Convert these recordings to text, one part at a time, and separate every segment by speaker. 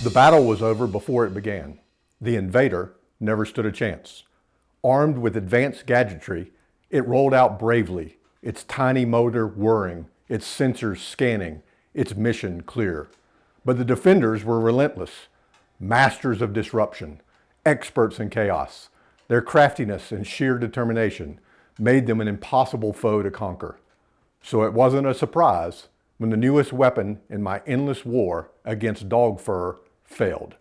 Speaker 1: The battle was over before it began. The invader never stood a chance. Armed with advanced gadgetry, it rolled out bravely, its tiny motor whirring, its sensors scanning, its mission clear. But the defenders were relentless, masters of disruption, experts in chaos. Their craftiness and sheer determination made them an impossible foe to conquer. So it wasn't a surprise when the newest weapon in my endless war against dog fur failed.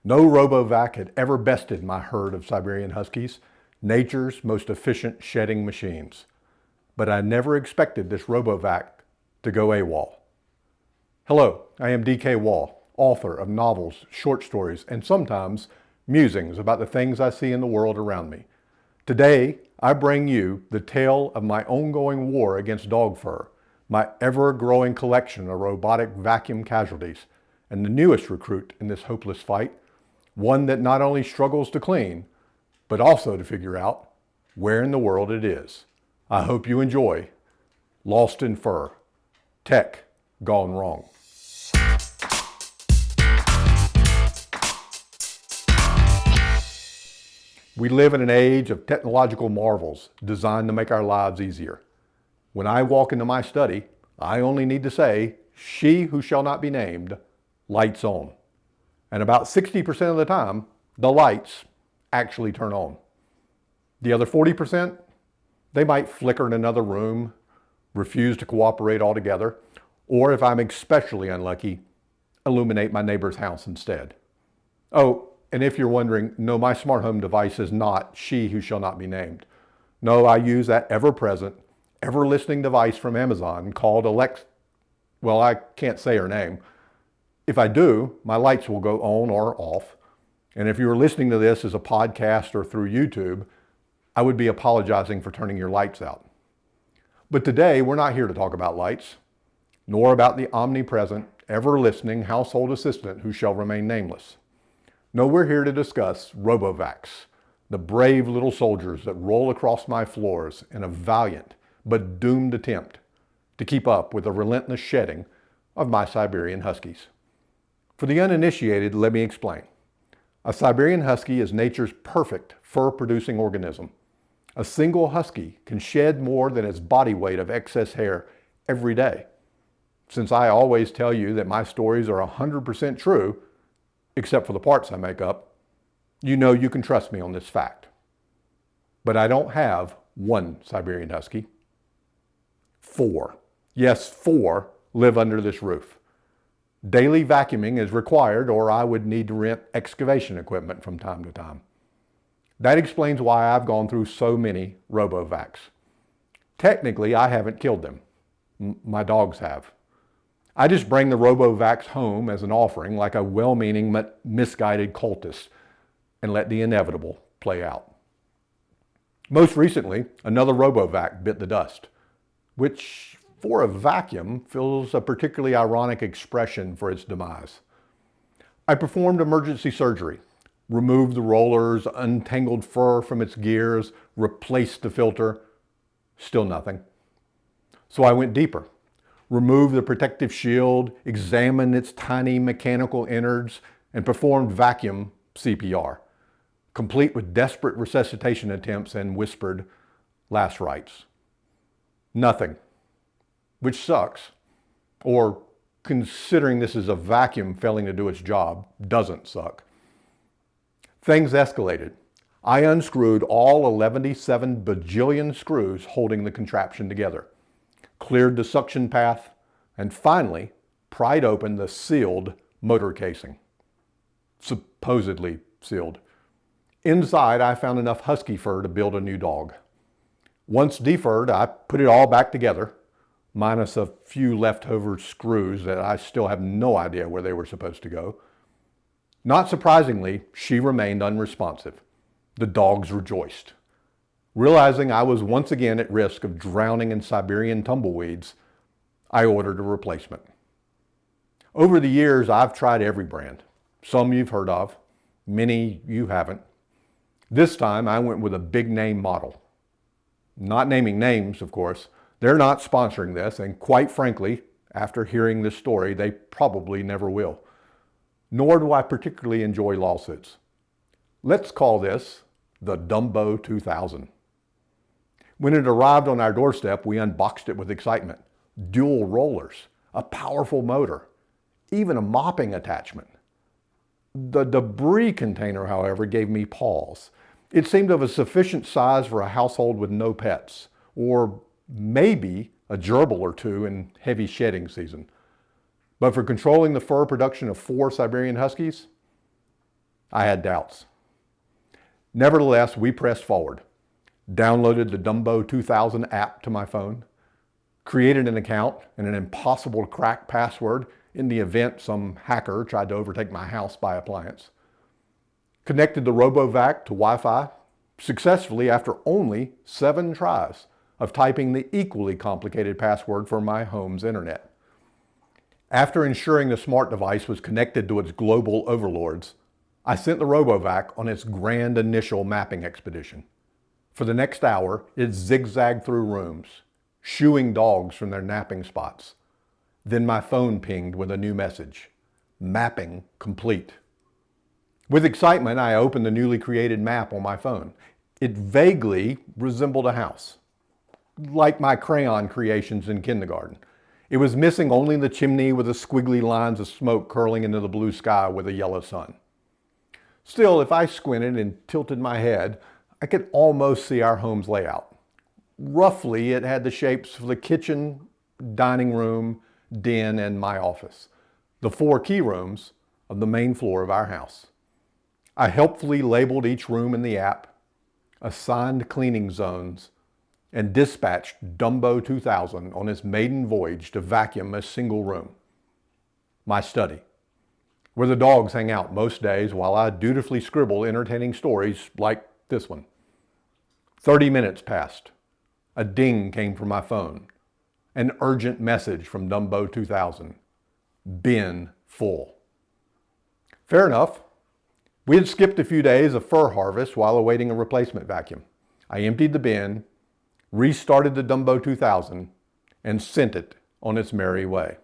Speaker 1: No robovac had ever bested my herd of Siberian Huskies, nature's most efficient shedding machines. But I never expected this robovac to go AWOL. Hello, I am DK Wall, author of novels, short stories, and sometimes musings about the things I see in the world around me. Today, I bring you the tale of my ongoing war against dog fur, my ever-growing collection of robotic vacuum casualties, and the newest recruit in this hopeless fight, one that not only struggles to clean, but also to figure out where in the world it is. I hope you enjoy Lost in Fur, Tech Gone Wrong. We live in an age of technological marvels designed to make our lives easier. When I walk into my study, I only need to say, "She who shall not be named, lights on." And about 60% of the time, the lights actually turn on. The other 40%, they might flicker in another room, refuse to cooperate altogether, or if I'm especially unlucky, illuminate my neighbor's house instead. Oh, and if you're wondering, no, my smart home device is not "She who shall not be named." No, I use that ever-present, ever-listening device from Amazon called Alexa. Well, I can't say her name. If I do, my lights will go on or off. And if you're listening to this as a podcast or through YouTube, I would be apologizing for turning your lights out. But today, we're not here to talk about lights, nor about the omnipresent, ever-listening household assistant who shall remain nameless. No, we're here to discuss robovacs, the brave little soldiers that roll across my floors in a valiant but doomed attempt to keep up with the relentless shedding of my Siberian Huskies. For the uninitiated, let me explain. A Siberian Husky is nature's perfect fur-producing organism. A single husky can shed more than its body weight of excess hair every day. Since I always tell you that my stories are 100% true, except for the parts I make up, you know you can trust me on this fact. But I don't have one Siberian Husky. 4. Yes, 4 live under this roof. Daily vacuuming is required, or I would need to rent excavation equipment from time to time. That explains why I've gone through so many robovacs. Technically, I haven't killed them. My dogs have. I just bring the robovacs home as an offering like a well-meaning but misguided cultist and let the inevitable play out. Most recently, another robovac bit the dust, which for a vacuum feels a particularly ironic expression for its demise. I performed emergency surgery, removed the rollers, untangled fur from its gears, replaced the filter, still nothing. So I went deeper. Removed the protective shield, examined its tiny mechanical innards, and performed vacuum CPR, complete with desperate resuscitation attempts and whispered last rites. Nothing, which sucks, or considering this is a vacuum failing to do its job, doesn't suck. Things escalated. I unscrewed all 11 bajillion screws holding the contraption together, cleared the suction path, and finally pried open the sealed motor casing. Supposedly sealed. Inside, I found enough husky fur to build a new dog. Once defurred, I put it all back together, minus a few leftover screws that I still have no idea where they were supposed to go. Not surprisingly, she remained unresponsive. The dogs rejoiced. Realizing I was once again at risk of drowning in Siberian tumbleweeds, I ordered a replacement. Over the years, I've tried every brand. Some you've heard of, many you haven't. This time, I went with a big name model. Not naming names, of course. They're not sponsoring this, and quite frankly, after hearing this story, they probably never will. nor do I particularly enjoy lawsuits. Let's call this the Dumbo 2000. When it arrived on our doorstep, we unboxed it with excitement. Dual rollers, a powerful motor, even a mopping attachment. The debris container, however, gave me pause. It seemed of a sufficient size for a household with no pets, or maybe a gerbil or two in heavy shedding season. But for controlling the fur production of 4 Siberian Huskies, I had doubts. Nevertheless, we pressed forward, downloaded the Dumbo 2000 app to my phone, created an account and an impossible to crack password in the event some hacker tried to overtake my house by appliance, connected the robovac to Wi-Fi successfully after only 7 tries of typing the equally complicated password for my home's internet. After ensuring the smart device was connected to its global overlords, I sent the robovac on its grand initial mapping expedition. For the next hour, it zigzagged through rooms, shooing dogs from their napping spots. Then my phone pinged with a new message: mapping complete. With excitement, I opened the newly created map on my phone. It vaguely resembled a house, like my crayon creations in kindergarten. It was missing only the chimney with the squiggly lines of smoke curling into the blue sky with a yellow sun. Still, if I squinted and tilted my head, I could almost see our home's layout. Roughly, it had the shapes of the kitchen, dining room, den, and my office, the 4 key rooms of the main floor of our house. I helpfully labeled each room in the app, assigned cleaning zones, and dispatched Dumbo 2000 on its maiden voyage to vacuum a single room, my study, where the dogs hang out most days while I dutifully scribble entertaining stories like this one. 30 minutes passed. A ding came from my phone. An urgent message from Dumbo 2000. Bin full. Fair enough. We had skipped a few days of fur harvest while awaiting a replacement vacuum. I emptied the bin, restarted the Dumbo 2000, and sent it on its merry way.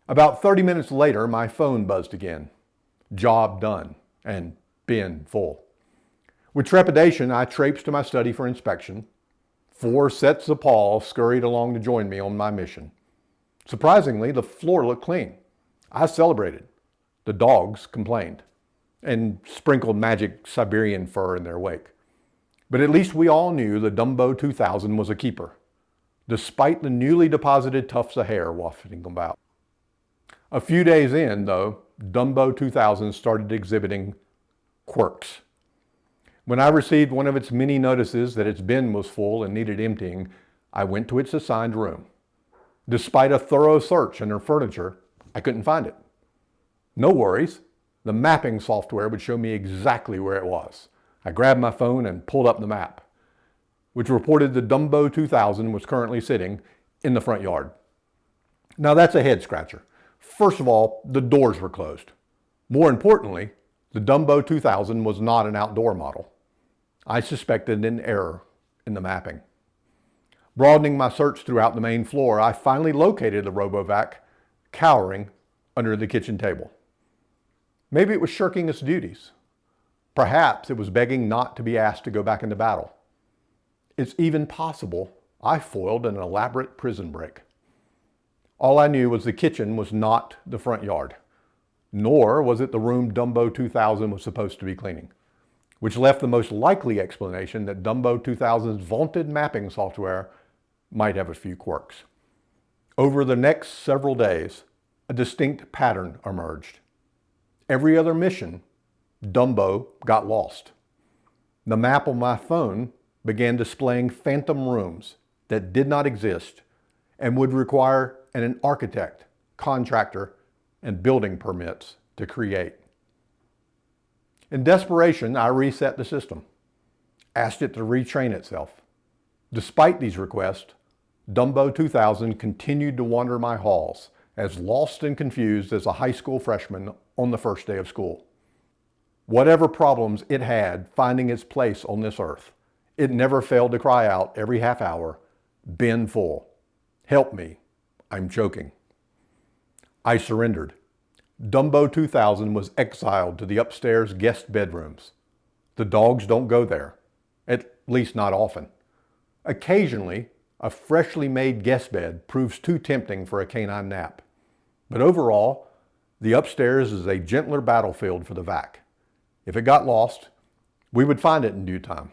Speaker 1: About 30 minutes later, my phone buzzed again. Job done, and bin full. With trepidation, I traipsed to my study for inspection. 4 sets of paws scurried along to join me on my mission. Surprisingly, the floor looked clean. I celebrated. The dogs complained and sprinkled magic Siberian fur in their wake. But at least we all knew the Dumbo 2000 was a keeper, despite the newly deposited tufts of hair wafting about. A few days in, though, Dumbo 2000 started exhibiting quirks. When I received one of its many notices that its bin was full and needed emptying, I went to its assigned room. Despite a thorough search under furniture, I couldn't find it. No worries. The mapping software would show me exactly where it was. I grabbed my phone and pulled up the map, which reported the Dumbo 2000 was currently sitting in the front yard. Now that's a head scratcher. First of all, the doors were closed. More importantly, the Dumbo 2000 was not an outdoor model. I suspected an error in the mapping. Broadening my search throughout the main floor, I finally located the robovac cowering under the kitchen table. Maybe it was shirking its duties. Perhaps it was begging not to be asked to go back into battle. It's even possible I foiled an elaborate prison break. All I knew was the kitchen was not the front yard, nor was it the room Dumbo 2000 was supposed to be cleaning, which left the most likely explanation that Dumbo 2000's vaunted mapping software might have a few quirks. Over the next several days, a distinct pattern emerged. Every other mission, Dumbo got lost. The map on my phone began displaying phantom rooms that did not exist and would require an architect, contractor, and building permits to create. In desperation, I reset the system, asked it to retrain itself. Despite these requests, Dumbo 2000 continued to wander my halls, as lost and confused as a high school freshman on the first day of school. Whatever problems it had finding its place on this earth, it never failed to cry out every half hour, "Bin full. Help me. I'm choking." I surrendered. Dumbo 2000 was exiled to the upstairs guest bedrooms. The dogs don't go there, at least not often. Occasionally, a freshly made guest bed proves too tempting for a canine nap. But overall, the upstairs is a gentler battlefield for the vac. If it got lost, we would find it in due time.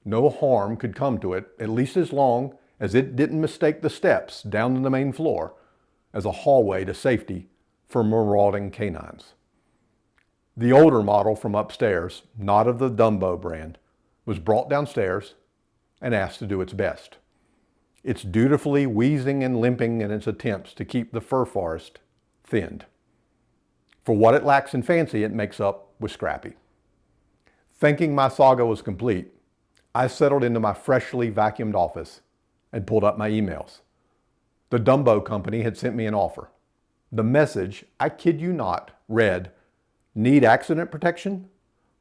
Speaker 1: No harm could come to it, at least as long as it didn't mistake the steps down to the main floor as a hallway to safety for marauding canines. The older model from upstairs, not of the Dumbo brand, was brought downstairs and asked to do its best. It's dutifully wheezing and limping in its attempts to keep the fur forest thinned. For what it lacks in fancy, it makes up with Scrappy. Thinking my saga was complete, I settled into my freshly vacuumed office and pulled up my emails. The Dumbo company had sent me an offer. The message, I kid you not, read, "Need accident protection?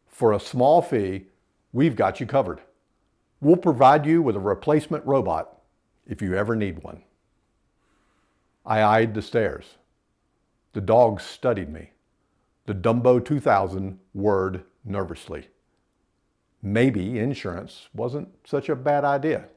Speaker 1: For a small fee, we've got you covered. We'll provide you with a replacement robot if you ever need one." I eyed the stairs. The dogs studied me. The Dumbo 2000 whirred nervously. Maybe insurance wasn't such a bad idea.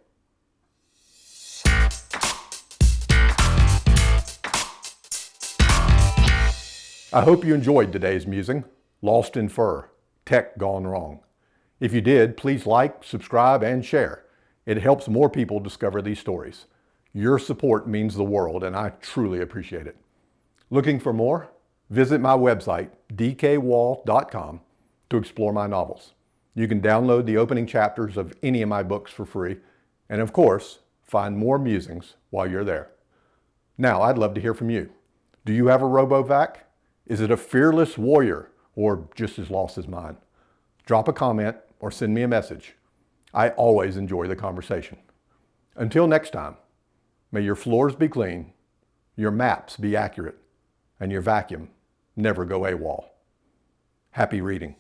Speaker 1: I hope you enjoyed today's musing, Lost in Fur, Tech Gone Wrong. If you did, please like, subscribe, and share. It helps more people discover these stories. Your support means the world, and I truly appreciate it. Looking for more? Visit my website, dkwall.com, to explore my novels. You can download the opening chapters of any of my books for free, and of course, find more musings while you're there. Now, I'd love to hear from you. Do you have a robovac? Is it a fearless warrior or just as lost as mine? Drop a comment or send me a message. I always enjoy the conversation. Until next time, may your floors be clean, your maps be accurate, and your vacuum never go AWOL. Happy reading.